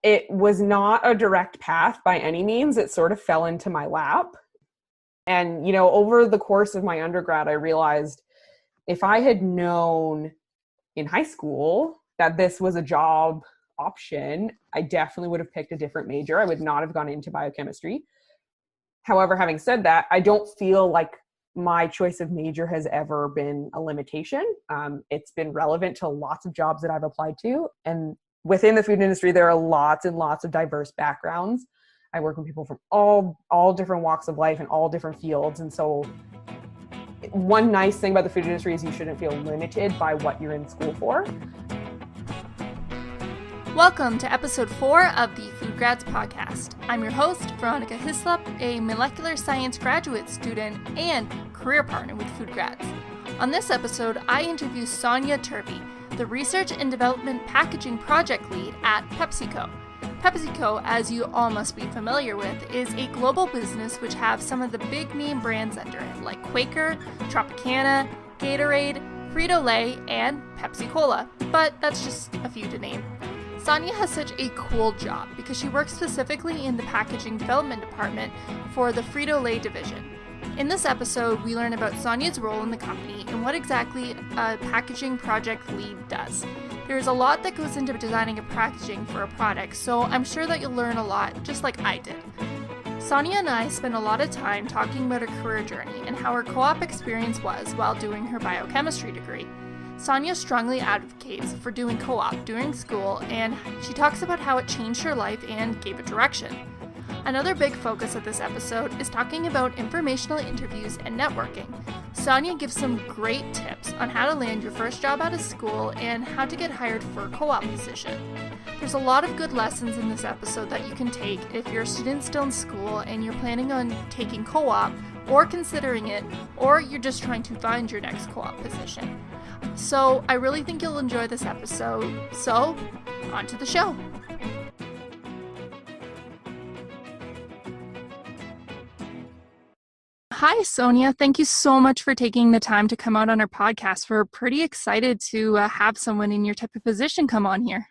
It was not a direct path by any means. It sort of fell into my lap. And, over the course of my undergrad, I realized if I had known in high school that this was a job option, I definitely would have picked a different major. I would not have gone into biochemistry. However, having said that, I don't feel like my choice of major has ever been a limitation. It's been relevant to lots of jobs that I've applied to. And within the food industry, there are lots and lots of diverse backgrounds. I work with people from all different walks of life and all different fields. And so one nice thing about the food industry is you shouldn't feel limited by what you're in school for. Welcome to episode 4 of the FoodGrads podcast. I'm your host, Veronica, a molecular science graduate student and career partner with FoodGrads. On this episode, I interview Sonya Turvey, the Research and Development Packaging Project Lead at PepsiCo. PepsiCo, as you all must be familiar with, is a global business which have some of the big name brands under it, like Quaker, Tropicana, Gatorade, Frito-Lay, and Pepsi Cola. But that's just a few to name. Sonya has such a cool job because she works specifically in the packaging development department for the Frito-Lay division. In this episode, we learn about Sonya's role in the company and what exactly a packaging project lead does. There's a lot that goes into designing a packaging for a product, so I'm sure that you'll learn a lot, just like I did. Sonya and I spent a lot of time talking about her career journey and how her co-op experience was while doing her biochemistry degree. Sonya strongly advocates for doing co-op during school, and she talks about how it changed her life and gave it direction. Another big focus of this episode is talking about informational interviews and networking. Sonya gives some great tips on how to land your first job out of school and how to get hired for a co-op position. There's a lot of good lessons in this episode that you can take if you're a student still in school and you're planning on taking co-op or considering it, or you're just trying to find your next co-op position. So I really think you'll enjoy this episode. So, on to the show. Hi, Sonya. Thank you so much for taking the time to come out on our podcast. We're pretty excited to have someone in your type of position come on here.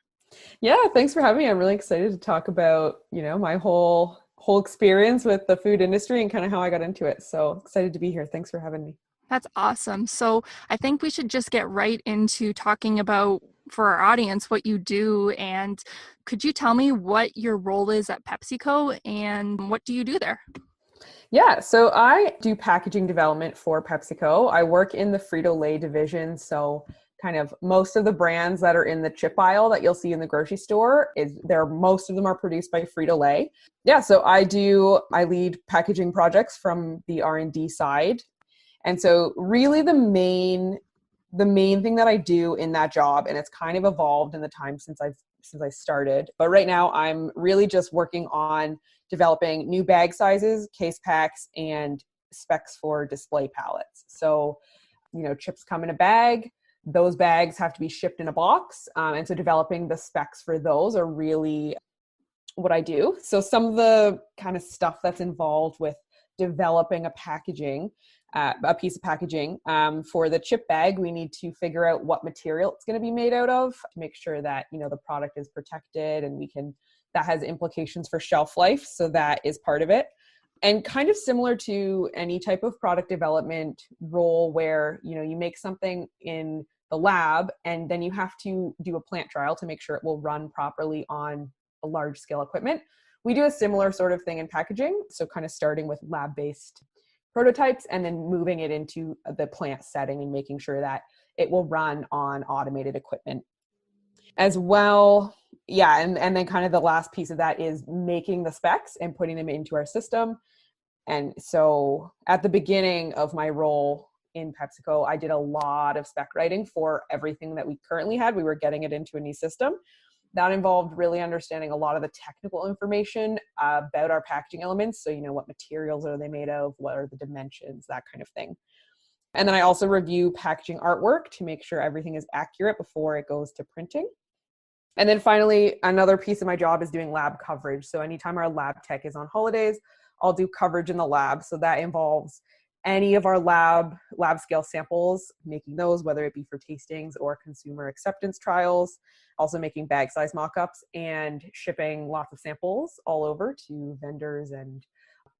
Yeah, thanks for having me. I'm really excited to talk about, my whole experience with the food industry and kind of how I got into it. So excited to be here. Thanks for having me. That's awesome. So I think we should just get right into talking about, for our audience, what you do. And could you tell me what your role is at PepsiCo and what do you do there? Yeah, so I do packaging development for PepsiCo. I work in the Frito-Lay division. So kind of most of the brands that are in the chip aisle that you'll see in the grocery store, most of them are produced by Frito-Lay. Yeah, so I lead packaging projects from the R&D side. And so really the main thing that I do in that job, and it's kind of evolved in the time since I started, but right now I'm really just working on developing new bag sizes, case packs, and specs for display pallets. So, chips come in a bag, those bags have to be shipped in a box. And so developing the specs for those are really what I do. So some of the kind of stuff that's involved with developing a piece of packaging. For the chip bag, we need to figure out what material it's going to be made out of to make sure that, the product is protected and that has implications for shelf life. So that is part of it. And kind of similar to any type of product development role where, you make something in the lab and then you have to do a plant trial to make sure it will run properly on a large scale equipment. We do a similar sort of thing in packaging. So kind of starting with lab-based prototypes and then moving it into the plant setting and making sure that it will run on automated equipment as well. Yeah, and then kind of the last piece of that is making the specs and putting them into our system. And so at the beginning of my role in PepsiCo, I did a lot of spec writing for everything that we currently had. We were getting it into a new system. That involved really understanding a lot of the technical information about our packaging elements. So, what materials are they made of? What are the dimensions? That kind of thing. And then I also review packaging artwork to make sure everything is accurate before it goes to printing. And then finally, another piece of my job is doing lab coverage. So anytime our lab tech is on holidays, I'll do coverage in the lab. So that involves any of our lab scale samples, making those, whether it be for tastings or consumer acceptance trials, also making bag size mock-ups and shipping lots of samples all over to vendors and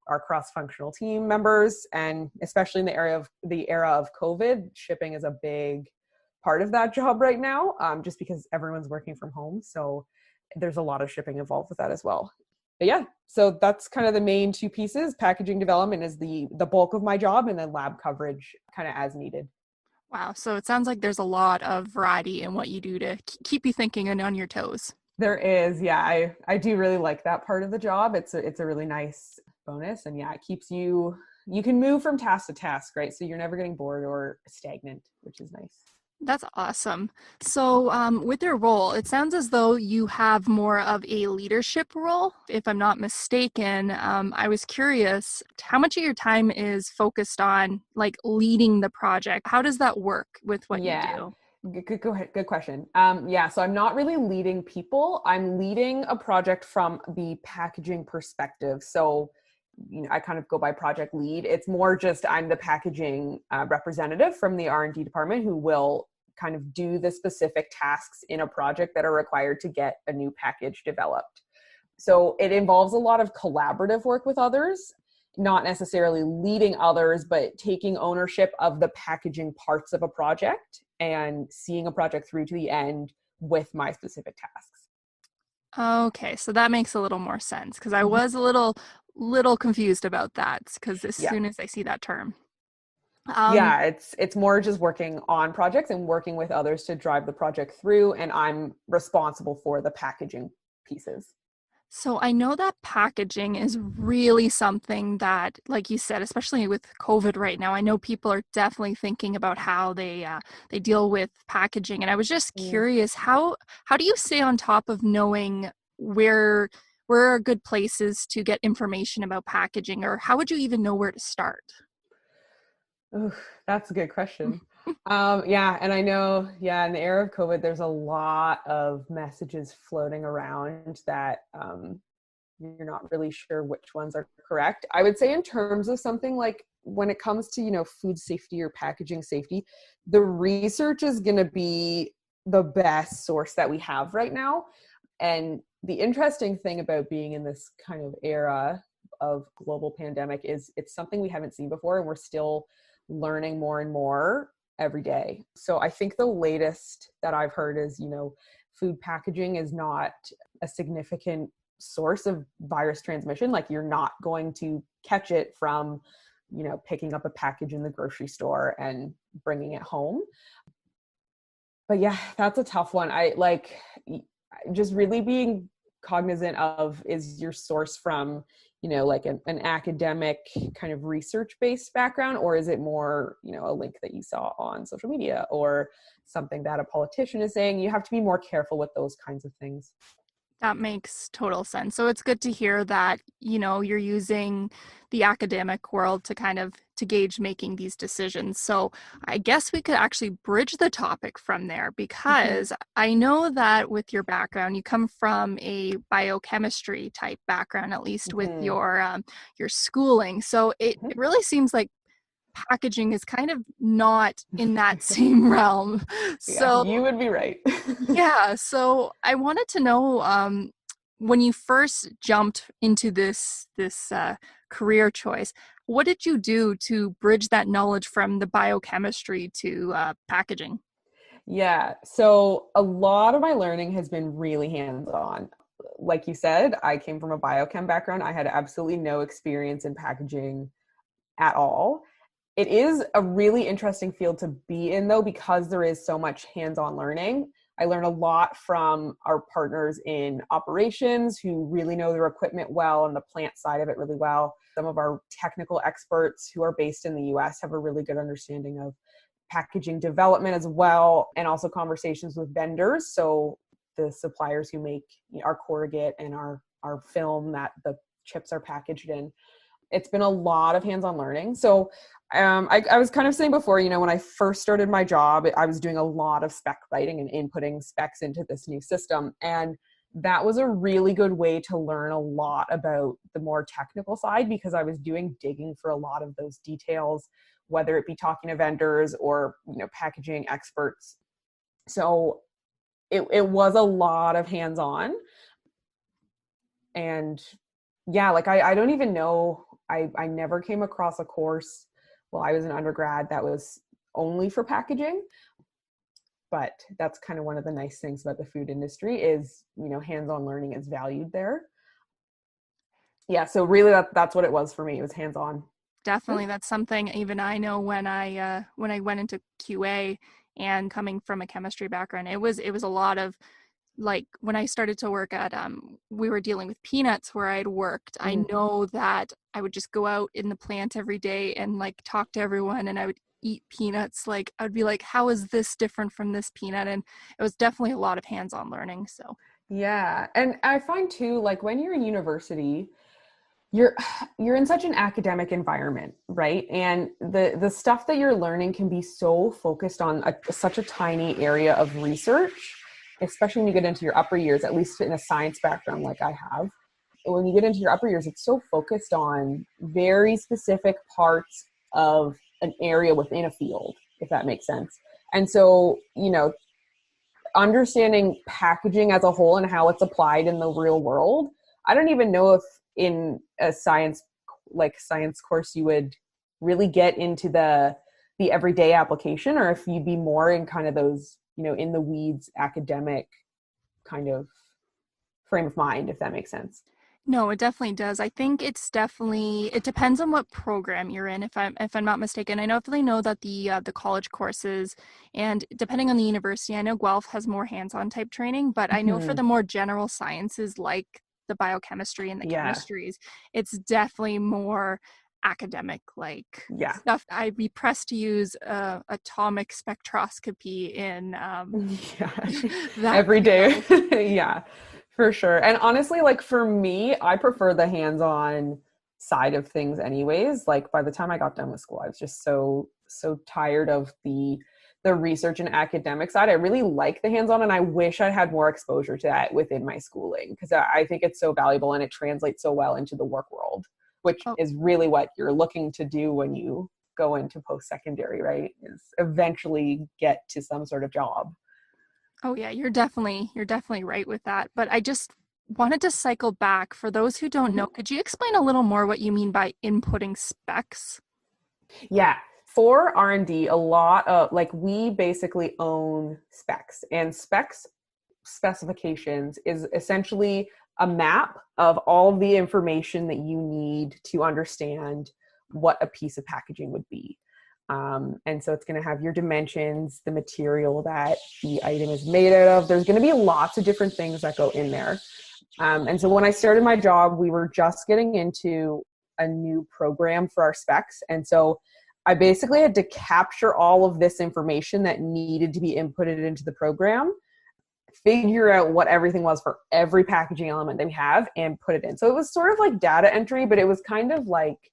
our cross-functional team members. And especially in the era of COVID, shipping is a big part of that job right now, just because everyone's working from home. So there's a lot of shipping involved with that as well. But yeah, so that's kind of the main two pieces. Packaging development is the bulk of my job, and then lab coverage kind of as needed. Wow. So it sounds like there's a lot of variety in what you do to keep you thinking and on your toes. There is, yeah. I do really like that part of the job. It's a really nice bonus, and yeah, it keeps you can move from task to task, right? So you're never getting bored or stagnant, which is nice. That's awesome. So with your role, it sounds as though you have more of a leadership role. If I'm not mistaken, I was curious, how much of your time is focused on like leading the project? How does that work with what you do? Good question. So I'm not really leading people. I'm leading a project from the packaging perspective. So I kind of go by project lead. It's more just I'm the packaging representative from the R&D department who will kind of do the specific tasks in a project that are required to get a new package developed. So it involves a lot of collaborative work with others, not necessarily leading others, but taking ownership of the packaging parts of a project and seeing a project through to the end with my specific tasks. Okay, so that makes a little more sense because I was a little confused about that because as soon as I see that term. It's more just working on projects and working with others to drive the project through, and I'm responsible for the packaging pieces. So I know that packaging is really something that, like you said, especially with COVID right now, I know people are definitely thinking about how they deal with packaging. And I was just curious, how do you stay on top of knowing where are good places to get information about packaging, or how would you even know where to start? Oh, that's a good question. And I know, in the era of COVID, there's a lot of messages floating around that you're not really sure which ones are correct. I would say in terms of something like when it comes to, food safety or packaging safety, the research is going to be the best source that we have right now. And the interesting thing about being in this kind of era of global pandemic is it's something we haven't seen before, and we're still learning more and more every day. So I think the latest that I've heard is, food packaging is not a significant source of virus transmission. Like you're not going to catch it from, picking up a package in the grocery store and bringing it home. But yeah, that's a tough one. I like just really being cognizant of, is your source from, like an academic kind of research-based background, or is it more, a link that you saw on social media or something that a politician is saying? You have to be more careful with those kinds of things. That makes total sense. So it's good to hear that, you're using the academic world to kind of to gauge making these decisions. So I guess we could actually bridge the topic from there because I know that with your background, you come from a biochemistry type background, at least with your schooling. So it really seems like packaging is kind of not in that same realm. So you would be right. yeah, so I wanted to know when you first jumped into this career choice, what did you do to bridge that knowledge from the biochemistry to packaging? Yeah, so a lot of my learning has been really hands-on. Like you said, I came from a biochem background. I had absolutely no experience in packaging at all. It is a really interesting field to be in, though, because there is so much hands-on learning. I learned a lot from our partners in operations who really know their equipment well and the plant side of it really well. Some of our technical experts who are based in the US have a really good understanding of packaging development as well, and also conversations with vendors. So the suppliers who make our corrugate and our film that the chips are packaged in. It's been a lot of hands-on learning. So I was kind of saying before, when I first started my job, I was doing a lot of spec writing and inputting specs into this new system. And that was a really good way to learn a lot about the more technical side, because I was doing digging for a lot of those details, whether it be talking to vendors or, packaging experts. So it was a lot of hands-on. And yeah, like I don't even know, I never came across a course while I was an undergrad that was only for packaging. But that's kind of one of the nice things about the food industry is, hands-on learning is valued there. Yeah, so really that's what it was for me. It was hands-on. Definitely, that's something even I know when I went into QA and coming from a chemistry background, it was a lot of, like, when I started to work at we were dealing with peanuts where I'd worked. I know that I would just go out in the plant every day and like talk to everyone, and I would eat peanuts. Like, I'd be like, how is this different from this peanut? And it was definitely a lot of hands-on learning. So Yeah, and I find too, like when you're in university, you're in such an academic environment, right? And the stuff that you're learning can be so focused on such a tiny area of research, especially when you get into your upper years, at least in a science background like I have. When you get into your upper years, it's so focused on very specific parts of an area within a field, if that makes sense. And so, understanding packaging as a whole and how it's applied in the real world, I don't even know if in a science course you would really get into the everyday application, or if you'd be more in kind of those, in the weeds academic kind of frame of mind, if that makes sense. no, it definitely does. I think it depends on what program you're in, if I'm not mistaken. I definitely know that the college courses, and depending on the university, I know Guelph has more hands-on type training, but I know for the more general sciences like the biochemistry and the Yeah. chemistries, it's definitely more academic like Yeah. stuff. I'd be pressed to use atomic spectroscopy in Yeah. that Every day. field. Yeah, for sure. And honestly, like for me, I prefer the hands-on side of things anyways. Like by the time I got done with school, I was just so tired of the research and academic side. I really like the hands-on, and I wish I had more exposure to that within my schooling, because I think it's so valuable and it translates so well into the work world, which Oh, is really what you're looking to do when you go into post-secondary, right? Is eventually get to some sort of job. oh yeah, you're definitely right with that. But I just wanted to cycle back for those who don't know. Mhm. Could you explain a little more what you mean by inputting specs? Yeah. For R&D, a lot of like we basically own specs, and specs specifications is essentially a map of all of the information that you need to understand what a piece of packaging would be. And so it's going to have your dimensions, the material that the item is made out of. There's going to be lots of different things that go in there. And so when I started my job, we were just getting into a new program for our specs. And so I basically had to capture all of this information that needed to be inputted into the program, figure out what everything was for every packaging element that we have, and put it in. So it was sort of like data entry, but it was kind of like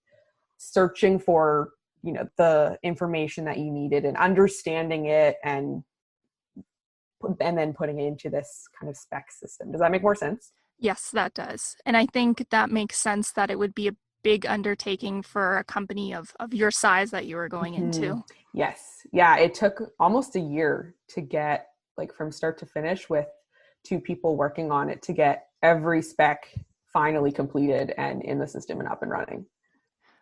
searching for, the information that you needed and understanding it, and then putting it into this kind of spec system. Does that make more sense? Yes, that does. And I think that makes sense that it would be a big undertaking for a company of your size that you were going Mm-hmm. into. Yes. Yeah. It took almost a year to get, like, from start to finish, with two people working on it, to get every spec finally completed and in the system and up and running.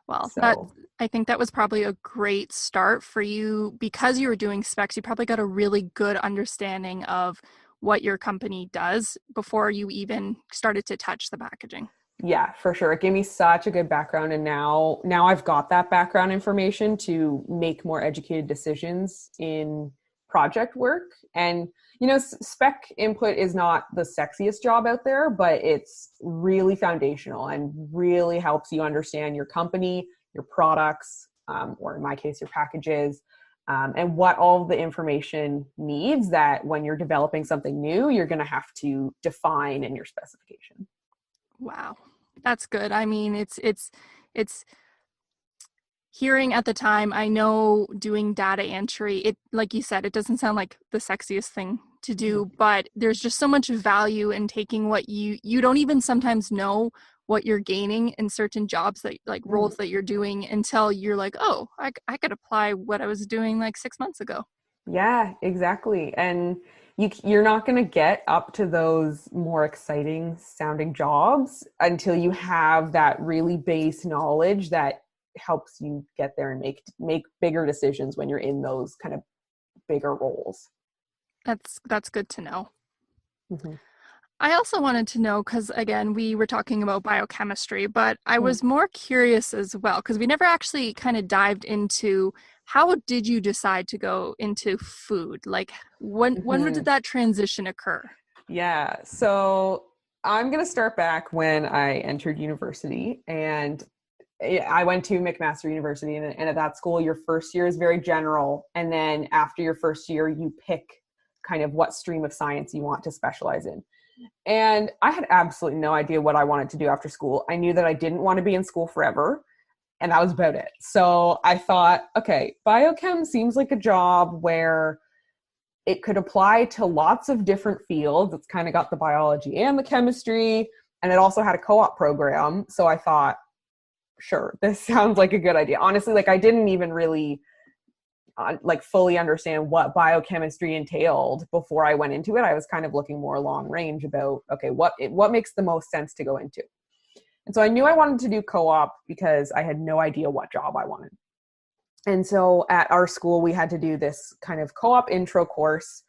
Well, that So I think that was probably a great start for you because you were doing specs. You probably got a really good understanding of what your company does before you even started to touch the packaging. yeah, for sure. It gave me such a good background. And now I've got that background information to make more educated decisions in project work. And, spec input is not the sexiest job out there, but it's really foundational and really helps you understand your company, your products, or in my case, your packages, and what all the information needs that when you're developing something new, you're going to have to define in your specification. Wow. That's good. I mean, it's hearing at the time, I know doing data entry, it, like you said, it doesn't sound like the sexiest thing to do, but there's just so much value in taking what you don't even sometimes know what you're gaining in certain jobs that like roles that you're doing until you're like, oh, I could apply what I was doing like 6 months ago. Yeah, exactly. And you're not going to get up to those more exciting sounding jobs until you have that really base knowledge that helps you get there and make bigger decisions when you're in those kind of bigger roles. That's good to know. Mm-hmm. I also wanted to know, because again, we were talking about biochemistry, but I was more curious as well, because we never actually kind of dived into how did you decide to go into food? Like when did that transition occur? Yeah. So I'm going to start back when I entered university, and I went to McMaster University, and at that school, your first year is very general. And then after your first year, you pick kind of what stream of science you want to specialize in. And I had absolutely no idea what I wanted to do after school. I knew that I didn't want to be in school forever, and that was about it. So I thought, okay, biochem seems like a job where it could apply to lots of different fields. It's kind of got the biology and the chemistry, and it also had a co-op program. So I thought, sure, this sounds like a good idea. Honestly, like I didn't even really like fully understand what biochemistry entailed before I went into it. I was kind of looking more long range about, okay, what makes the most sense to go into. And so I knew I wanted to do co-op because I had no idea what job I wanted. And so at our school, we had to do this kind of co-op intro course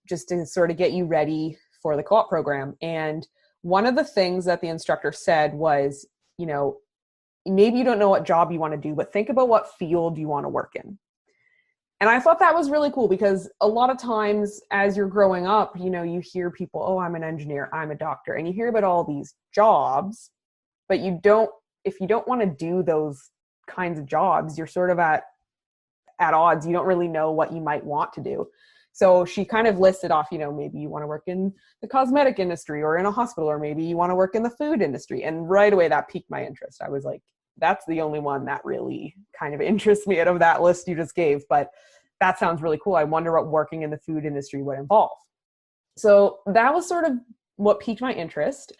just to sort of get you ready for the co-op program. And one of the things that the instructor said was, you know, maybe you don't know what job you want to do, but think about what field you want to work in. And I thought that was really cool because a lot of times as you're growing up, you know, you hear people, oh, I'm an engineer, I'm a doctor, and you hear about all these jobs, but if you don't want to do those kinds of jobs, you're sort of at odds. You don't really know what you might want to do. So she kind of listed off, you know, maybe you want to work in the cosmetic industry or in a hospital, or maybe you want to work in the food industry. And right away that piqued my interest. I was like, that's the only one that really kind of interests me out of that list you just gave. But that sounds really cool. I wonder what working in the food industry would involve. So that was sort of what piqued my interest.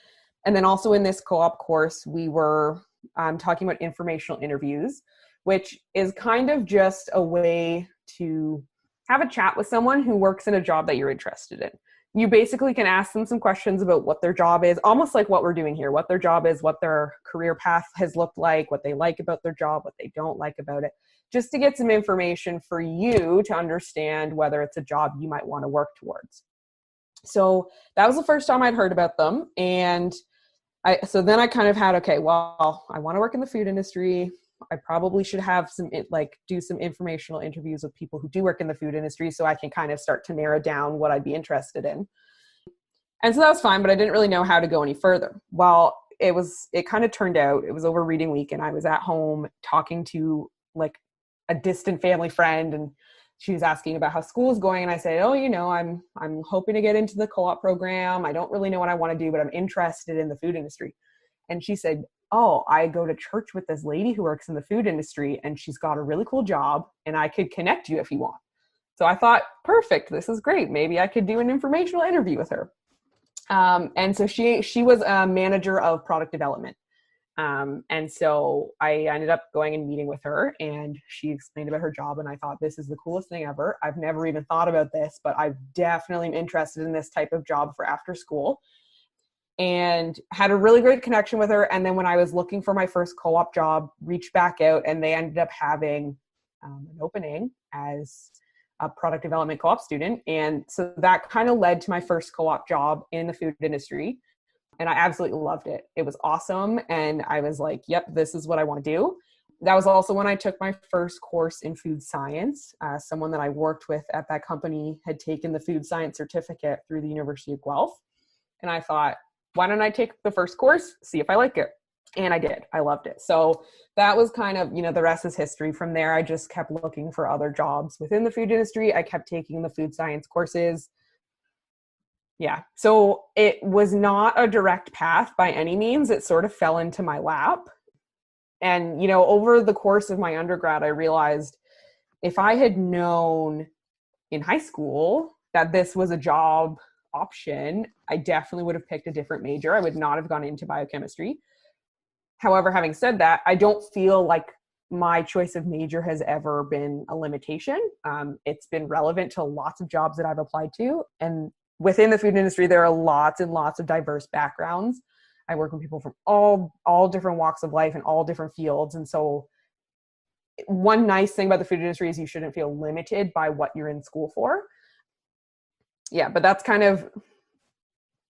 And then also in this co-op course, we were talking about informational interviews, which is kind of just a way to have a chat with someone who works in a job that you're interested in. You basically can ask them some questions about what their job is, almost like what we're doing here, what their job is, what their career path has looked like, what they like about their job, what they don't like about it, just to get some information for you to understand whether it's a job you might want to work towards. So that was the first time I'd heard about them. And so then I kind of had, okay, well, I want to work in the food industry. I probably should have do some informational interviews with people who do work in the food industry so I can kind of start to narrow down what I'd be interested in. And so that was fine, but I didn't really know how to go any further. Well, it kind of turned out, it was over reading week, and I was at home talking to like a distant family friend, and she was asking about how school is going. And I said, oh, you know, I'm hoping to get into the co-op program. I don't really know what I want to do, but I'm interested in the food industry. And she said, oh, I go to church with this lady who works in the food industry, and she's got a really cool job, and I could connect you if you want. So I thought, perfect, this is great. Maybe I could do an informational interview with her. And so she was a manager of product development. And so I ended up going and meeting with her, and she explained about her job, and I thought, this is the coolest thing ever. I've never even thought about this, but I definitely am interested in this type of job for after school. And had a really great connection with her. And then when I was looking for my first co-op job, reached back out, and they ended up having an opening as a product development co-op student. And so that kind of led to my first co-op job in the food industry. And I absolutely loved it. It was awesome. And I was like, yep, this is what I want to do. That was also when I took my first course in food science. Someone that I worked with at that company had taken the food science certificate through the University of Guelph. And I thought, why don't I take the first course, see if I like it? And I did. I loved it. So that was kind of, the rest is history. From there, I just kept looking for other jobs within the food industry. I kept taking the food science courses. Yeah. So it was not a direct path by any means. It sort of fell into my lap. And, over the course of my undergrad, I realized if I had known in high school that this was a job option, I definitely would have picked a different major. I would not have gone into biochemistry. However, having said that, I don't feel like my choice of major has ever been a limitation. It's been relevant to lots of jobs that I've applied to. And within the food industry, there are lots and lots of diverse backgrounds. I work with people from all different walks of life and all different fields. And so one nice thing about the food industry is you shouldn't feel limited by what you're in school for. Yeah, but that's kind of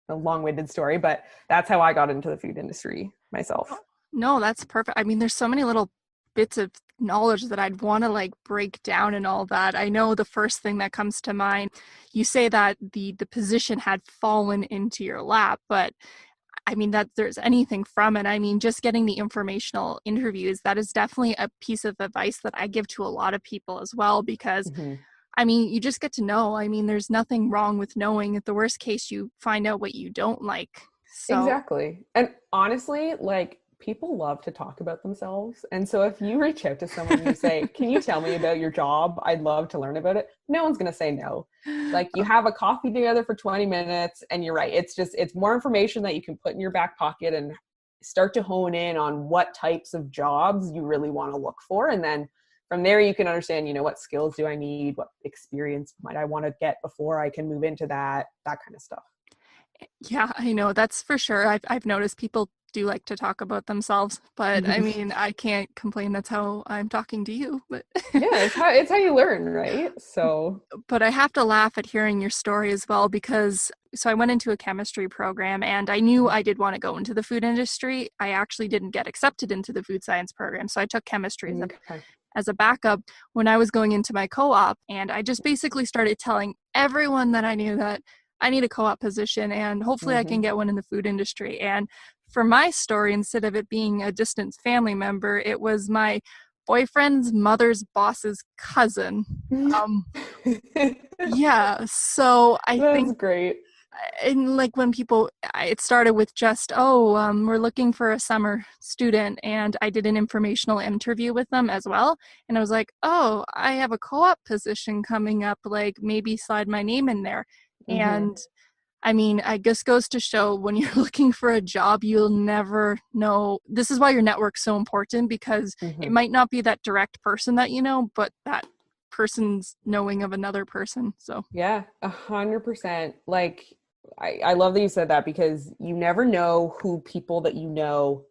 a long-winded story, but that's how I got into the food industry myself. No, that's perfect. I mean, there's so many little bits of knowledge that I'd want to like break down and all that. I know the first thing that comes to mind, you say that the position had fallen into your lap, but I mean, that there's anything from it. I mean, just getting the informational interviews, that is definitely a piece of advice that I give to a lot of people as well, because I mean, you just get to know. I mean, there's nothing wrong with knowing. At the worst case, you find out what you don't like. So Exactly. And honestly, like, people love to talk about themselves. And so if you reach out to someone and you say, can you tell me about your job? I'd love to learn about it. No one's going to say no. Like, you have a coffee together for 20 minutes and you're right. It's more information that you can put in your back pocket and start to hone in on what types of jobs you really want to look for. And then from there, you can understand, what skills do I need? What experience might I want to get before I can move into that kind of stuff. yeah, I know, that's for sure. I've noticed people do like to talk about themselves, but I mean, I can't complain. That's how I'm talking to you. But Yeah, it's how you learn, right? So, but I have to laugh at hearing your story as well, because so I went into a chemistry program and I knew I did want to go into the food industry. I actually didn't get accepted into the food science program, so I took chemistry okay. as a backup when I was going into my co-op, and I just basically started telling everyone that I knew that I need a co-op position and hopefully I can get one in the food industry. And for my story, instead of it being a distant family member, it was my boyfriend's mother's boss's cousin. Um, yeah, so I That's think, great. and like when people, it started with just, we're looking for a summer student, and I did an informational interview with them as well, and I was like, oh, I have a co-op position coming up, like maybe slide my name in there. And I mean, I guess goes to show when you're looking for a job, you'll never know. This is why your network's so important, because it might not be that direct person that you know, but that person's knowing of another person. So Yeah, 100%. Like, I love that you said that, because you never know who people that you know.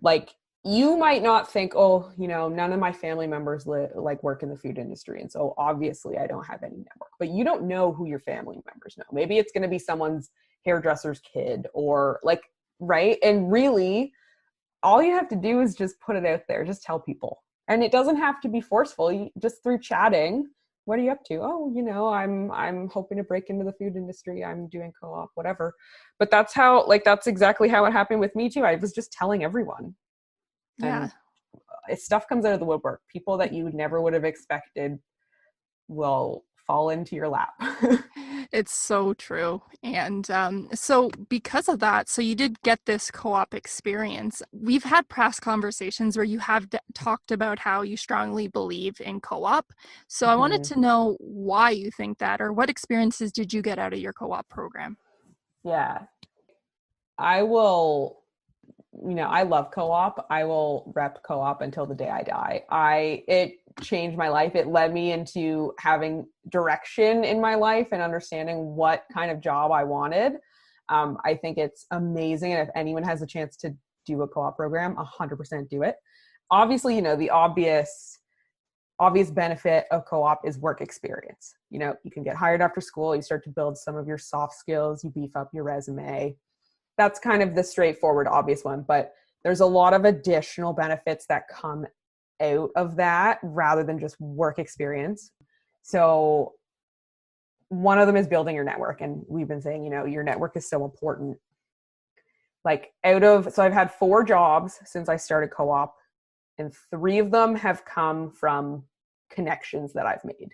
Like, you might not think, oh, none of my family members like work in the food industry, and so obviously I don't have any network. But you don't know who your family members know. Maybe it's going to be someone's hairdresser's kid, or like, right? And really, all you have to do is just put it out there. Just tell people. And it doesn't have to be forceful. Just through chatting, what are you up to? Oh, I'm hoping to break into the food industry. I'm doing co-op, whatever. But that's exactly how it happened with me too. I was just telling everyone. yeah. And stuff comes out of the woodwork. People that you never would have expected will fall into your lap. It's so true. And so because of that, so you did get this co-op experience. We've had past conversations where you have talked about how you strongly believe in co-op. So I wanted to know why you think that, or what experiences did you get out of your co-op program? Yeah. I will, I love co-op. I will rep co-op until the day I die. It changed my life. It led me into having direction in my life and understanding what kind of job I wanted. I think it's amazing. And if anyone has a chance to do a co-op program, 100% do it. Obviously, the obvious benefit of co-op is work experience. You can get hired after school. You start to build some of your soft skills. You beef up your resume. That's kind of the straightforward, obvious one, but there's a lot of additional benefits that come out of that rather than just work experience. So one of them is building your network. And we've been saying, your network is so important. Like, so I've had 4 jobs since I started co-op, and 3 of them have come from connections that I've made.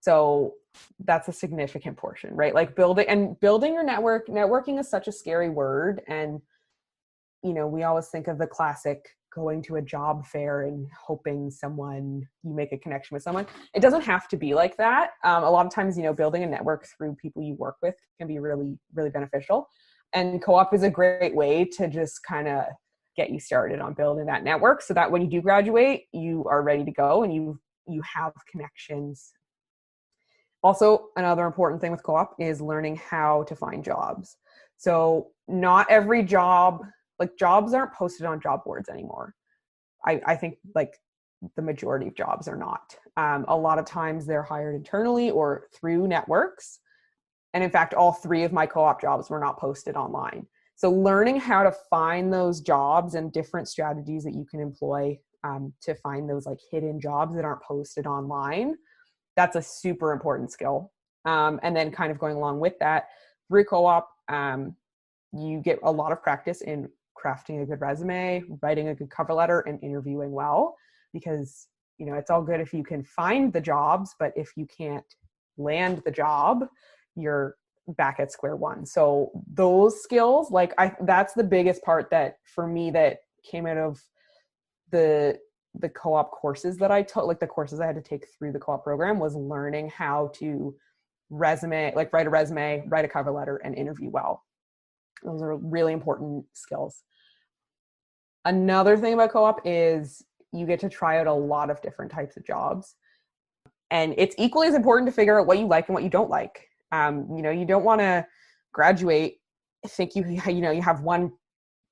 So that's a significant portion, right? Like, building your networking is such a scary word. And, we always think of the classic going to a job fair and hoping you make a connection with someone. It doesn't have to be like that. A lot of times, building a network through people you work with can be really, really beneficial. And co-op is a great way to just kind of get you started on building that network so that when you do graduate, you are ready to go and you have connections. Also, another important thing with co-op is learning how to find jobs. So not every job, like jobs aren't posted on job boards anymore. I think like the majority of jobs are not. A lot of times they're hired internally or through networks. And in fact, all 3 of my co-op jobs were not posted online. So learning how to find those jobs and different strategies that you can employ to find those like hidden jobs that aren't posted online, that's a super important skill. And then kind of going along with that, through co-op, you get a lot of practice in crafting a good resume, writing a good cover letter, and interviewing well, because, it's all good if you can find the jobs, but if you can't land the job, you're back at square one. So those skills, that's the biggest part that for me that came out of the co-op courses that I took, like the courses I had to take through the co-op program, was learning how to write a resume, write a cover letter, and interview well. Those are really important skills. Another thing about co-op is you get to try out a lot of different types of jobs. And it's equally as important to figure out what you like and what you don't like. You don't want to graduate, think you have one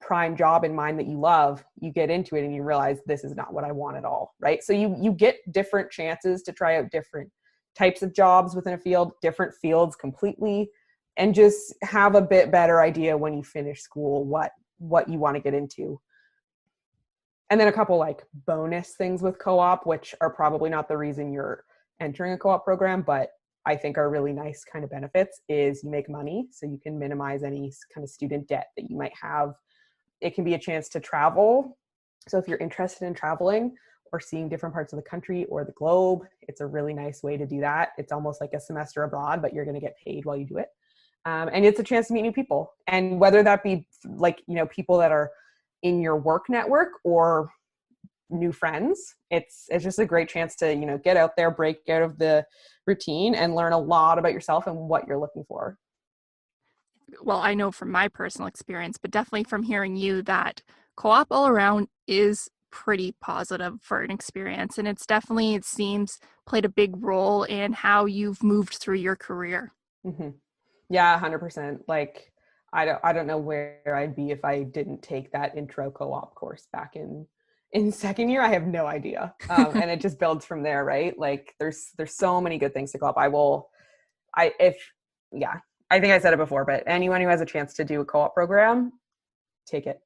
prime job in mind that you love. You get into it and you realize this is not what I want at all, right? So you get different chances to try out different types of jobs within a field, different fields completely, and just have a bit better idea when you finish school what you want to get into. And then a couple like bonus things with co-op, which are probably not the reason you're entering a co-op program, but I think are really nice kind of benefits, is you make money. So you can minimize any kind of student debt that you might have. It can be a chance to travel. So if you're interested in traveling or seeing different parts of the country or the globe, it's a really nice way to do that. It's almost like a semester abroad, but you're going to get paid while you do it. And it's a chance to meet new people. And whether that be like, people that are in your work network or new friends, it's just a great chance to, get out there, break out of the routine, and learn a lot about yourself and what you're looking for. Well, I know from my personal experience, but definitely from hearing you, that co-op all around is pretty positive for an experience. And it's definitely, it seems, played a big role in how you've moved through your career. Mm-hmm. Yeah, 100%. Like, I don't know where I'd be if I didn't take that intro co-op course back in second year. I have no idea. And it just builds from there, right? Like there's so many good things to co-op. I think I said it before, but anyone who has a chance to do a co-op program, take it.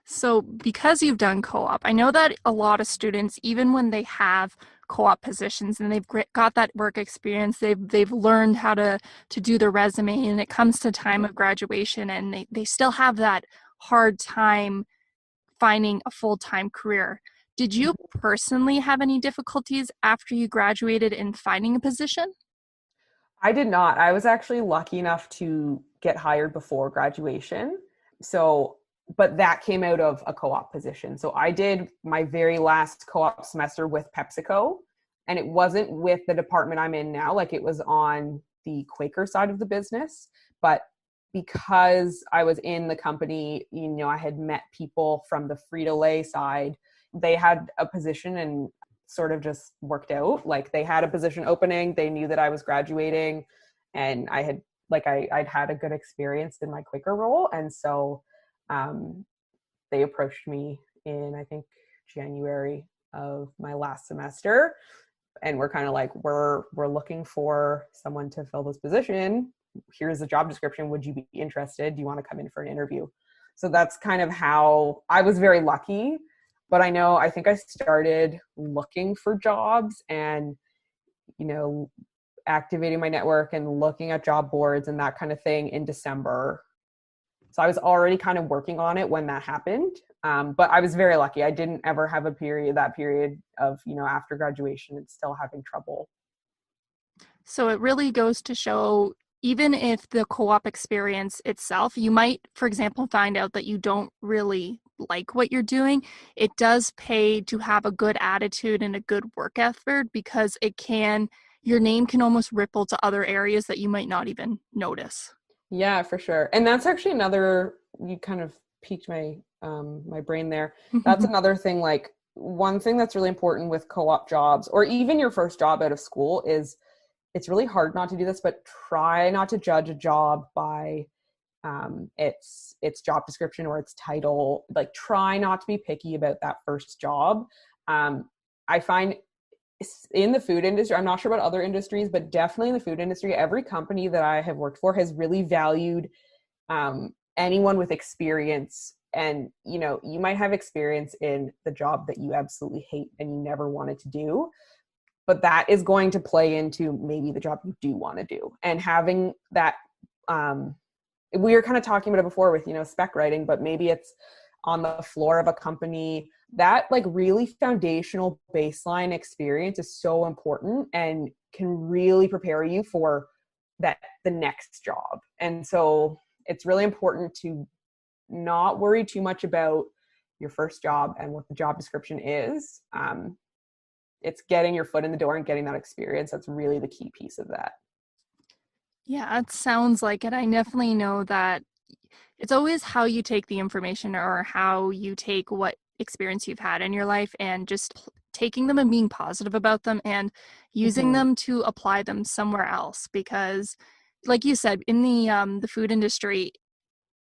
So because you've done co-op, I know that a lot of students, even when they have co-op positions and they've got that work experience, they've learned how to do their resume, and it comes to time of graduation and they still have that hard time finding a full-time career. Did you personally have any difficulties after you graduated in finding a position? I did not. I was actually lucky enough to get hired before graduation. But that came out of a co-op position. So I did my very last co-op semester with PepsiCo, and it wasn't with the department I'm in now. Like, it was on the Quaker side of the business. But because I was in the company, I had met people from the Frito-Lay side. They had a position and sort of just worked out. Like, they had a position opening. They knew that I was graduating, and I'd had a good experience in my Quaker role. And so they approached me in, I think, January of my last semester, and we're kind of like, we're looking for someone to fill this position. Here's the job description. Would you be interested? Do you want to come in for an interview? So that's kind of how I was very lucky. But I think I started looking for jobs and, activating my network and looking at job boards and that kind of thing in December. So I was already kind of working on it when that happened. But I was very lucky. I didn't ever have that period of, after graduation and still having trouble. So it really goes to show, even if the co-op experience itself, you might, for example, find out that you don't really like what you're doing, it does pay to have a good attitude and a good work effort, because your name can almost ripple to other areas that you might not even notice. Yeah, for sure. And that's actually you kind of piqued my brain there. That's another thing, like one thing that's really important with co-op jobs, or even your first job out of school, is it's really hard not to do this, but try not to judge a job by its job description or its title. Like, try not to be picky about that first job. I find in the food industry, I'm not sure about other industries, but definitely in the food industry, every company that I have worked for has really valued anyone with experience. And, you might have experience in the job that you absolutely hate and you never wanted to do, but that is going to play into maybe the job you do want to do. And having that, we were kind of talking about it before with, spec writing, but maybe it's on the floor of a company. That like really foundational baseline experience is so important and can really prepare you for the next job. And so it's really important to not worry too much about your first job and what the job description is. It's getting your foot in the door and getting that experience. That's really the key piece of that. Yeah, it sounds like it. I definitely know that it's always how you take the information, or how you take what experience you've had in your life and just taking them and being positive about them and using them to apply them somewhere else. Because like you said, in the food industry,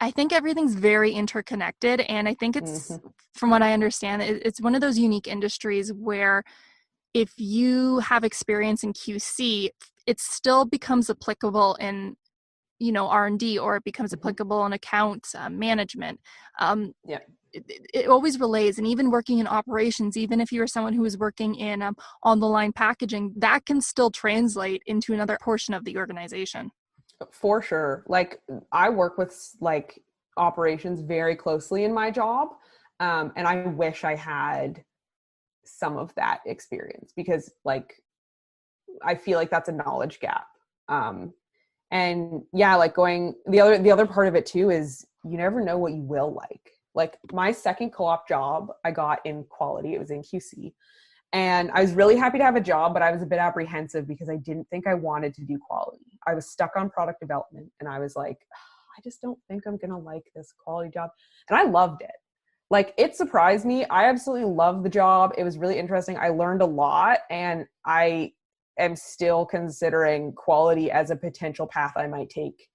I think everything's very interconnected. And I think it's, from what I understand, it's one of those unique industries where if you have experience in QC, it still becomes applicable in R&D, or it becomes applicable in accounts management. Yeah. It always relays. And even working in operations, even if you're someone who is working in on the line packaging, that can still translate into another portion of the organization. For sure. Like, I work with like operations very closely in my job. And I wish I had some of that experience, because like, I feel like that's a knowledge gap. And yeah, like the other part of it too is you never know what you will like. Like, my second co-op job I got in quality, it was in QC. And I was really happy to have a job, but I was a bit apprehensive because I didn't think I wanted to do quality. I was stuck on product development, and I was like, I just don't think I'm going to like this quality job. And I loved it. Like, it surprised me. I absolutely loved the job. It was really interesting. I learned a lot, and I am still considering quality as a potential path I might take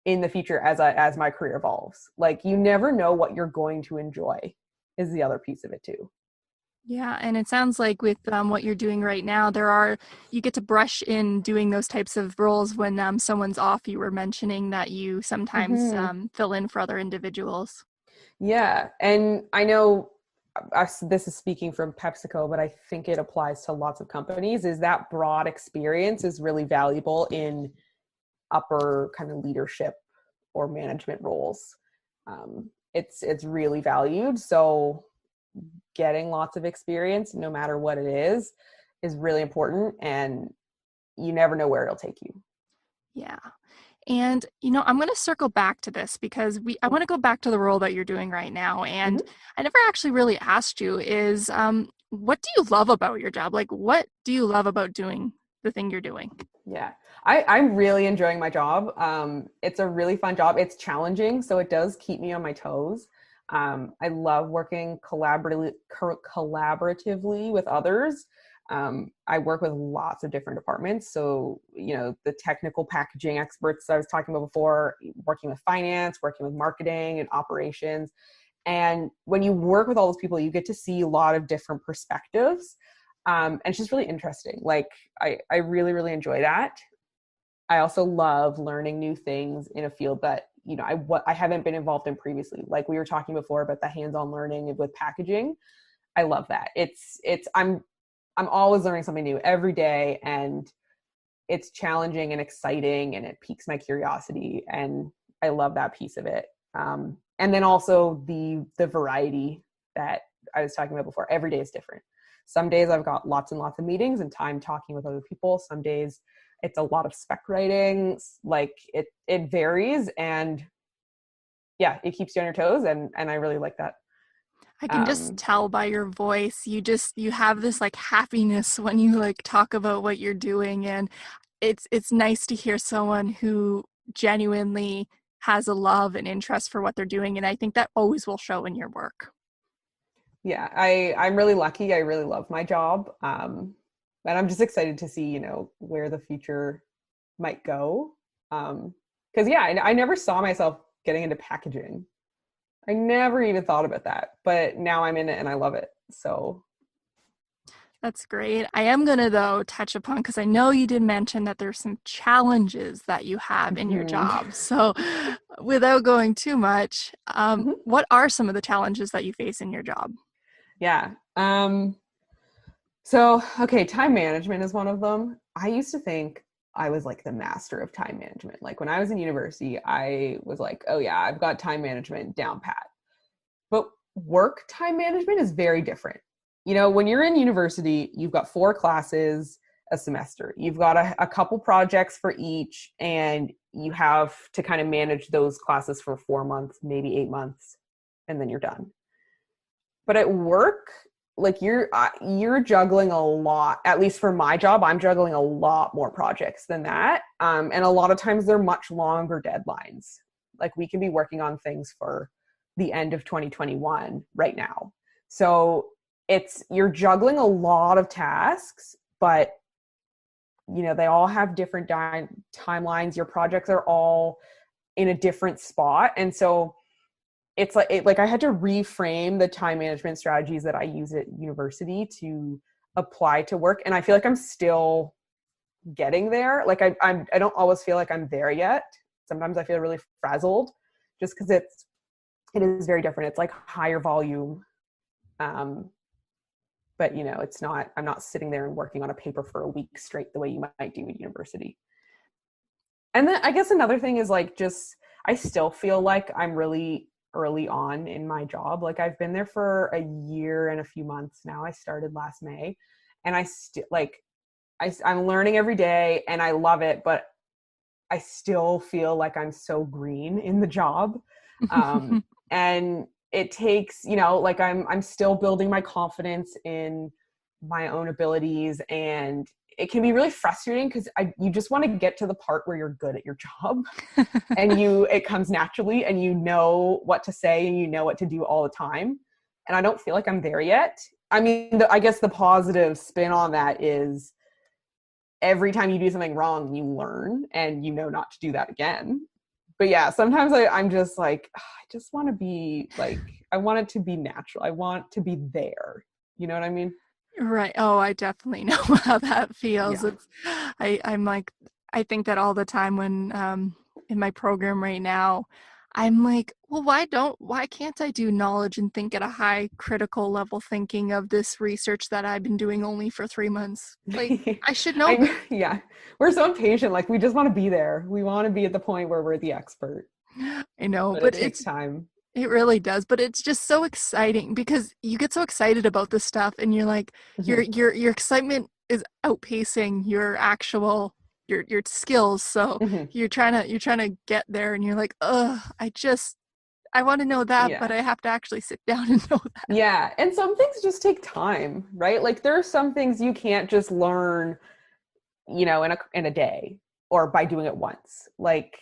in the future as my career evolves. Like, you never know what you're going to enjoy is the other piece of it too. Yeah, and it sounds like with what you're doing right now, you get to brush in doing those types of roles when someone's off. You were mentioning that you sometimes fill in for other individuals. Yeah, and I know this is speaking from PepsiCo, but I think it applies to lots of companies, is that broad experience is really valuable in upper kind of leadership or management roles. It's really valued. So getting lots of experience, no matter what it is really important, and you never know where it'll take you. Yeah. And, I'm going to circle back to this because I want to go back to the role that you're doing right now. And I never actually really asked you is, what do you love about your job? Like, what do you love about doing the thing you're doing? Yeah, I'm really enjoying my job. It's a really fun job. It's challenging, so it does keep me on my toes. I love working collaboratively with others. I work with lots of different departments. So, the technical packaging experts I was talking about before, working with finance, working with marketing and operations. And when you work with all those people, you get to see a lot of different perspectives. And it's just really interesting. Like, I really, really enjoy that. I also love learning new things in a field that, I haven't been involved in previously. Like we were talking before about the hands-on learning with packaging. I love that. I'm always learning something new every day, and it's challenging and exciting, and it piques my curiosity, and I love that piece of it. And then also the variety that I was talking about before. Every day is different. Some days I've got lots and lots of meetings and time talking with other people. Some days it's a lot of spec writing. Like it varies, and yeah, it keeps you on your toes, and I really like that. I can just tell by your voice. You have this like happiness when you like talk about what you're doing, and it's nice to hear someone who genuinely has a love and interest for what they're doing, and I think that always will show in your work. Yeah, I'm really lucky. I really love my job. And I'm just excited to see, where the future might go. Because yeah, I never saw myself getting into packaging. I never even thought about that, but now I'm in it and I love it. So that's great. I am going to, though, touch upon, because I know you did mention that there's some challenges that you have in your job. So without going too much, what are some of the challenges that you face in your job? Yeah. So, okay, time management is one of them. I used to think I was like the master of time management. Like when I was in university, I was like, oh yeah, I've got time management down pat. But work time management is very different. When you're in university, you've got 4 classes a semester. You've got a couple projects for each, and you have to kind of manage those classes for 4 months, maybe 8 months, and then you're done. But at work, like you're juggling a lot. At least for my job, I'm juggling a lot more projects than that. And a lot of times they're much longer deadlines. Like we can be working on things for the end of 2021 right now. So you're juggling a lot of tasks, but they all have different timelines. Your projects are all in a different spot. And so it's like I had to reframe the time management strategies that I use at university to apply to work. And I feel like I'm still getting there. Like I don't always feel like I'm there yet. Sometimes I feel really frazzled just because it is very different. It's like higher volume. But I'm not sitting there and working on a paper for a week straight the way you might do at university. And then I guess another thing is like, I still feel like I'm really early on in my job. Like I've been there for a year and a few months now. I started last May, and I'm learning every day and I love it, but I still feel like I'm so green in the job. And it takes, like I'm still building my confidence in my own abilities, and it can be really frustrating because you just want to get to the part where you're good at your job and it comes naturally and you know what to say and you know what to do all the time. And I don't feel like I'm there yet. I mean, I guess the positive spin on that is every time you do something wrong, you learn and you know not to do that again. But yeah, sometimes I'm just like, I just want to be like, I want it to be natural. I want to be there. You know what I mean? Right. Oh, I definitely know how that feels. Yeah. I'm like, I think that all the time when in my program right now, I'm like, well, why can't I do knowledge and think at a high critical level thinking of this research that I've been doing only for 3 months? Like, I should know. Yeah. We're so impatient. Like, we just want to be there. We want to be at the point where we're the expert. I know, but it takes time. It really does, but it's just so exciting because you get so excited about this stuff, and you're like, your excitement is outpacing your actual your skills. So you're trying to get there, and you're like, I want to know that, but I have to actually sit down and know that. Yeah, and some things just take time, right? Like there are some things you can't just learn, in a day or by doing it once. Like,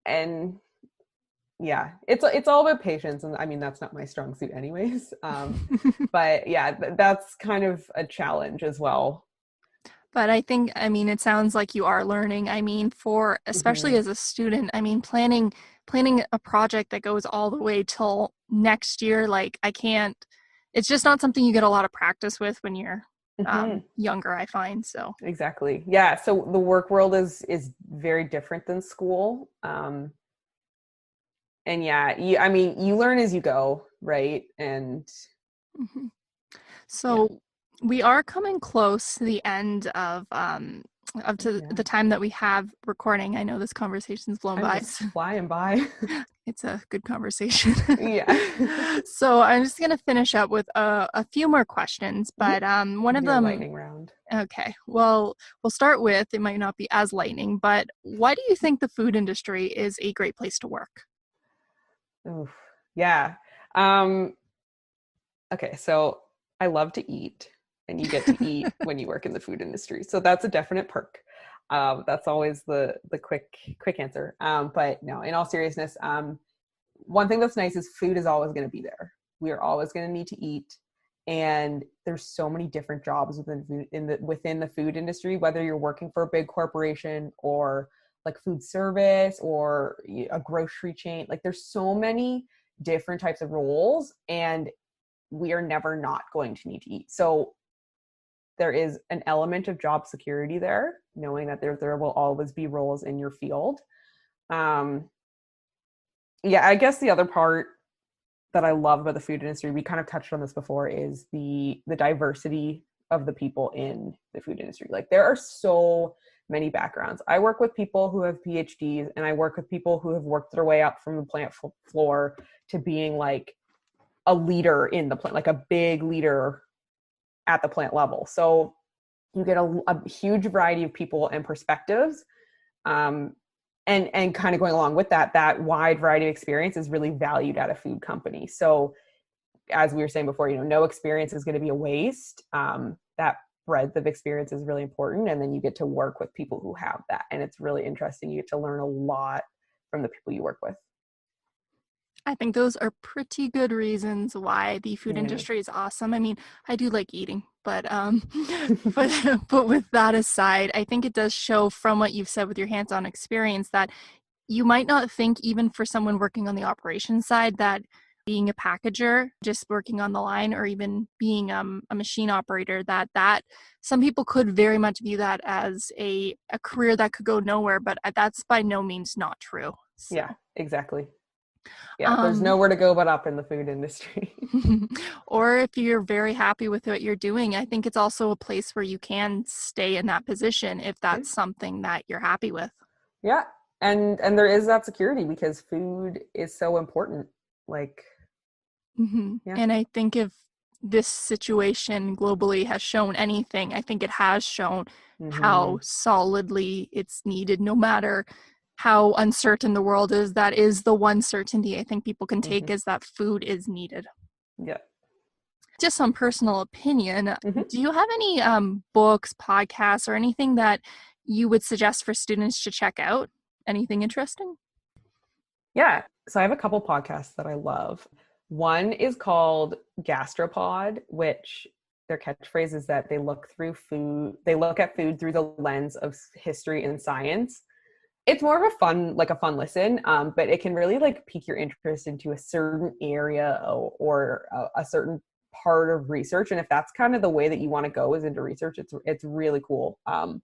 and yeah, it's all about patience, and I mean that's not my strong suit anyways. But yeah, that's kind of a challenge as well. But I think, it sounds like you are learning. Especially as a student, planning a project that goes all the way till next year, like it's just not something you get a lot of practice with when you're younger, I find. So exactly. Yeah. So the work world is very different than school. And yeah, you learn as you go, right? And so we are coming close to the end of the time that we have recording. I know this conversation's blown by. Just flying by. It's a good conversation. Yeah. So I'm just going to finish up with a few more questions, but one of them. Lightning round. Okay. Well, we'll start with, it might not be as lightning, but why do you think the food industry is a great place to work? Oof. Yeah. Okay, so I love to eat, and you get to eat when you work in the food industry. So that's a definite perk. That's always the quick answer. But no, in all seriousness, one thing that's nice is food is always going to be there. We are always going to need to eat, and there's so many different jobs within the food industry. Whether you're working for a big corporation or like food service or a grocery chain, like there's so many different types of roles, and we are never not going to need to eat. So there is an element of job security there, knowing that there will always be roles in your field. Yeah, I guess the other part that I love about the food industry, we kind of touched on this before, is the diversity of the people in the food industry. Like there are so many backgrounds. I work with people who have PhDs, and I work with people who have worked their way up from the plant floor to being like a leader in the plant, like a big leader at the plant level. So you get a huge variety of people and perspectives. And kind of going along with that wide variety of experience is really valued at a food company. So as we were saying before, no experience is going to be a waste. That breadth of experience is really important. And then you get to work with people who have that. And it's really interesting. You get to learn a lot from the people you work with. I think those are pretty good reasons why the food industry is awesome. I mean, I do like eating, but but with that aside, I think it does show from what you've said with your hands-on experience that you might not think, even for someone working on the operations side, that being a packager, just working on the line, or even being a machine operator, that some people could very much view that as a career that could go nowhere, but that's by no means not true. So. Yeah, exactly. Yeah, there's nowhere to go but up in the food industry. Or if you're very happy with what you're doing, I think it's also a place where you can stay in that position if that's something that you're happy with. Yeah, and there is that security because food is so important. Like, yeah. And I think if this situation globally has shown anything, I think it has shown how solidly it's needed, no matter how uncertain the world is. That is the one certainty I think people can take is that food is needed. Yeah. Just some personal opinion. Do you have any books, podcasts, or anything that you would suggest for students to check out? Anything interesting? Yeah. So I have a couple podcasts that I love. One is called Gastropod, which their catchphrase is that they look at food through the lens of history and science. It's more of a fun listen, but it can really like pique your interest into a certain area or a certain part of research. And if that's kind of the way that you want to go is into research, it's really cool. So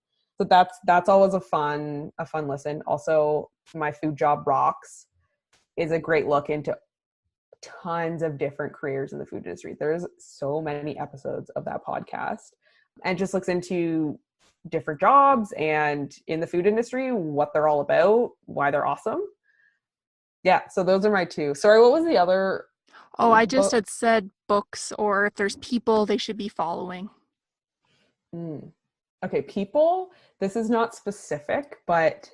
that's always a fun listen. Also, My Food Job Rocks is a great look into tons of different careers in the food industry. There's so many episodes of that podcast, and just looks into different jobs and in the food industry, what they're all about, why they're awesome. Yeah, so those are my two. Sorry, what was the other? Oh, I just had said books, or if there's people they should be following. Okay, people, this is not specific, but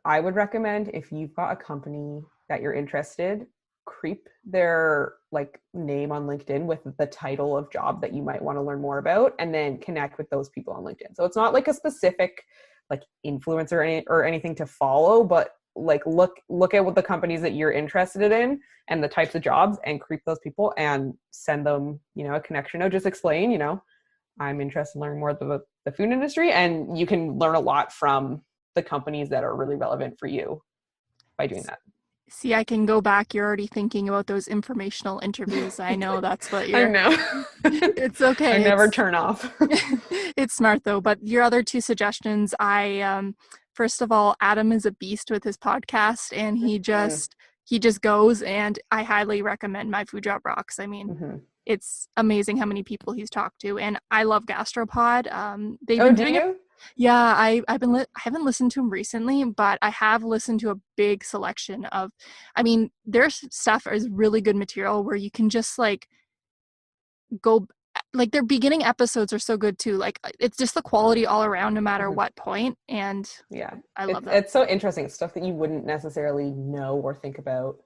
I would recommend, if you've got a company that you're interested, creep their name on LinkedIn with the title of job that you might want to learn more about, and then connect with those people on LinkedIn. So it's not like a specific influencer or anything to follow, but look at what the companies that you're interested in and the types of jobs, and creep those people and send them, a connection note. Just explain, I'm interested in learning more about the food industry, and you can learn a lot from the companies that are really relevant for you by doing that. See, I can go back. You're already thinking about those informational interviews. I know that's what you're... I know. It's okay. I never turn off. It's smart, though. But your other two suggestions, first of all, Adam is a beast with his podcast, and he just goes, and I highly recommend My Food Job Rocks. I mean, it's amazing how many people he's talked to, and I love Gastropod. They've been doing it. Yeah, I haven't listened to him recently, but I have listened to a big selection of, their stuff is really good material where you can just go, their beginning episodes are so good too. It's just the quality all around, no matter what point. And yeah, I love that. It's so interesting. It's stuff that you wouldn't necessarily know or think about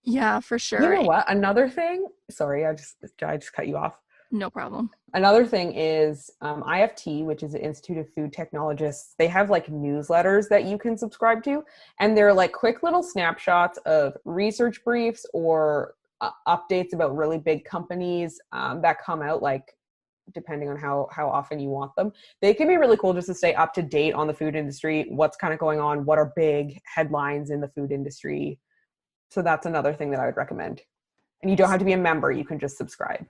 Yeah, for You sure. know what? Another thing, sorry, I just cut you off. No problem. Another thing is IFT, which is the Institute of Food Technologists. They have like newsletters that you can subscribe to, and they're like quick little snapshots of research briefs or updates about really big companies that come out, like depending on how often you want them. They can be really cool just to stay up to date on the food industry, what's kind of going on, what are big headlines in the food industry. So that's another thing that I would recommend. And you don't have to be a member, you can just subscribe.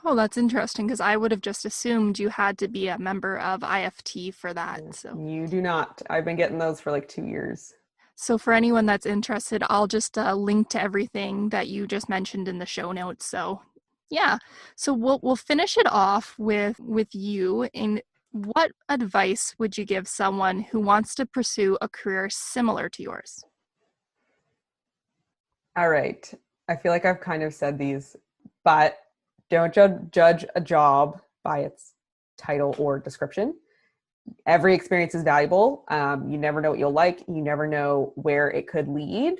Oh, that's interesting because I would have just assumed you had to be a member of IFT for that. You do not. I've been getting those for like 2 years. So for anyone that's interested, I'll just link to everything that you just mentioned in the show notes. So yeah, so we'll finish it off with you. And what advice would you give someone who wants to pursue a career similar to yours? All right. I feel like I've kind of said these, but don't judge a job by its title or description. Every experience is valuable. You never know what you'll like. You never know where it could lead.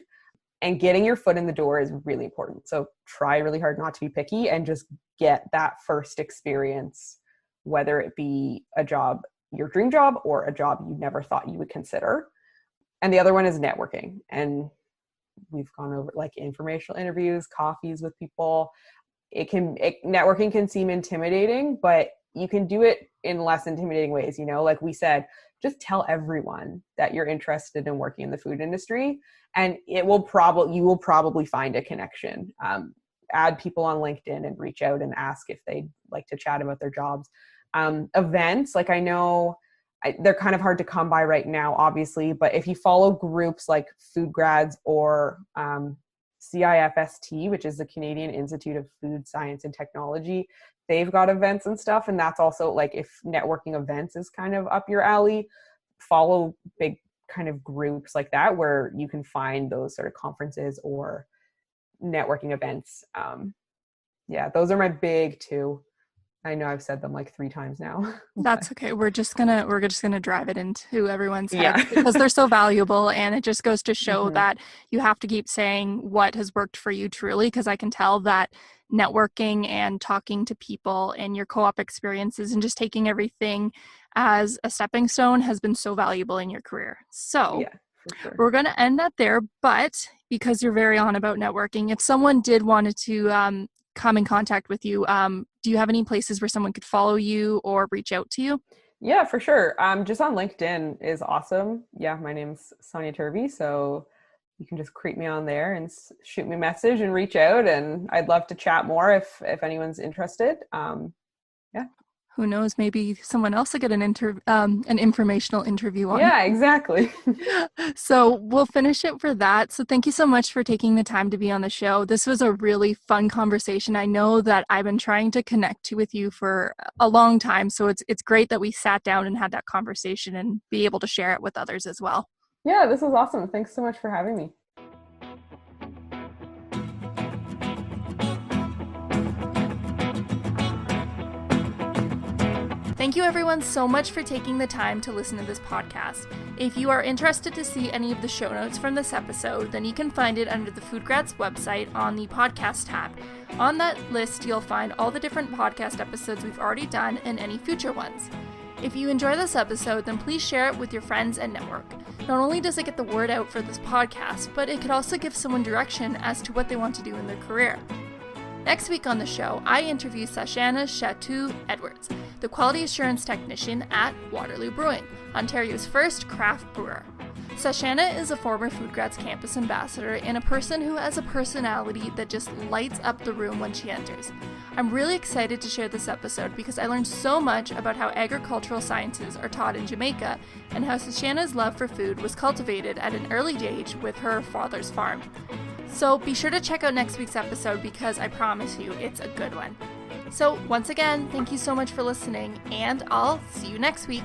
And getting your foot in the door is really important. So try really hard not to be picky and just get that first experience, whether it be a job, your dream job, or a job you never thought you would consider. And the other one is networking. And we've gone over like informational interviews, coffees with people. Networking can seem intimidating, but you can do it in less intimidating ways. Like we said, just tell everyone that you're interested in working in the food industry, and you will probably find a connection. Add people on LinkedIn and reach out and ask if they'd like to chat about their jobs. Events, like I know they're kind of hard to come by right now, obviously, but if you follow groups like FoodGrads or CIFST, which is the Canadian Institute of Food Science and Technology, they've got events and stuff. And that's also like, if networking events is kind of up your alley, follow big kind of groups like that where you can find those sort of conferences or networking events. Yeah, those are my big two. I know I've said them like 3 times now. That's okay. We're just gonna drive it into everyone's heads because they're so valuable, and it just goes to show that you have to keep saying what has worked for you truly, because I can tell that networking and talking to people and your co-op experiences and just taking everything as a stepping stone has been so valuable in your career. So yeah, for sure. We're going to end that there, but because you're very on about networking, if someone did wanted to come in contact with you, do you have any places where someone could follow you or reach out to you? Yeah, for sure. Just on LinkedIn is awesome. Yeah, my name's Sonya Turvey, so you can just creep me on there and shoot me a message and reach out, and I'd love to chat more if anyone's interested. Yeah. Who knows? Maybe someone else will get an informational interview on. Yeah, exactly. So we'll finish it for that. So thank you so much for taking the time to be on the show. This was a really fun conversation. I know that I've been trying to connect with you for a long time. So it's great that we sat down and had that conversation and be able to share it with others as well. Yeah, this was awesome. Thanks so much for having me. Thank you everyone so much for taking the time to listen to this podcast. If you are interested to see any of the show notes from this episode, then you can find it under the FoodGrads website on the podcast tab. On that list, you'll find all the different podcast episodes we've already done and any future ones. If you enjoy this episode, then please share it with your friends and network. Not only does it get the word out for this podcast, but it could also give someone direction as to what they want to do in their career. Next week on the show, I interview Sashana Chatou-Edwards, the Quality Assurance Technician at Waterloo Brewing, Ontario's first craft brewer. Sashana is a former FoodGrads campus ambassador and a person who has a personality that just lights up the room when she enters. I'm really excited to share this episode because I learned so much about how agricultural sciences are taught in Jamaica and how Sashana's love for food was cultivated at an early age with her father's farm. So be sure to check out next week's episode because I promise you it's a good one. So once again, thank you so much for listening, and I'll see you next week.